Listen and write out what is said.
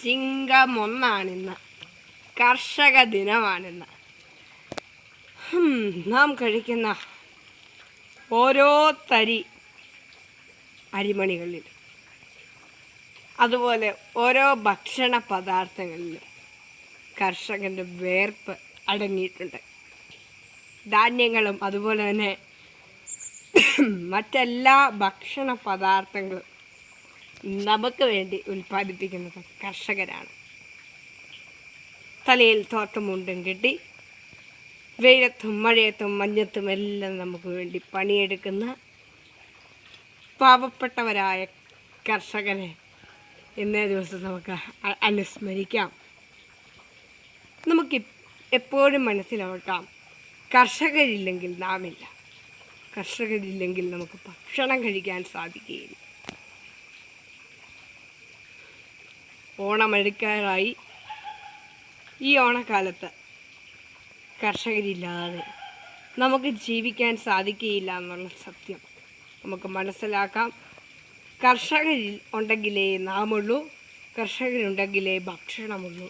ചിങ്ങം 1 കർഷക ദിനമാണിന്ന്. നാം കഴിക്കുന്ന ഓരോ തരി അരിമണികളിൽ, അതുപോലെ ഓരോ ഭക്ഷണ പദാർത്ഥങ്ങളിലും കർഷകൻ്റെ വേർപ്പ് അടങ്ങിയിട്ടുണ്ട്. ധാന്യങ്ങളും അതുപോലെ തന്നെ മറ്റെല്ലാ ഭക്ഷണ പദാർത്ഥങ്ങളും നമുക്ക് വേണ്ടി ഉൽപ്പാദിപ്പിക്കുന്നത് കർഷകരാണ്. തലയിൽ തോട്ടമുണ്ടും കെട്ടി വെയിലത്തും മഴയത്തും മഞ്ഞത്തും എല്ലാം നമുക്ക് വേണ്ടി പണിയെടുക്കുന്ന പാവപ്പെട്ടവരായ കർഷകരെ ഇന്നേ ദിവസം നമുക്ക് അനുസ്മരിക്കാം. നമുക്ക് എപ്പോഴും മനസ്സിലാക്കാം, കർഷകരില്ലെങ്കിൽ നാമില്ല. കർഷകരില്ലെങ്കിൽ നമുക്ക് ഭക്ഷണം കഴിക്കാൻ സാധിക്കുകയില്ല. ഓണമെടുക്കാറായി. ഈ ഓണക്കാലത്ത് കർഷകരില്ലാതെ നമുക്ക് ജീവിക്കാൻ സാധിക്കുകയില്ല എന്നുള്ള സത്യം നമുക്ക് മനസ്സിലാക്കാം. കർഷകരിൽ ഉണ്ടെങ്കിലേ നാമുള്ളൂ, കർഷകരുണ്ടെങ്കിലേ ഭക്ഷണമുള്ളൂ.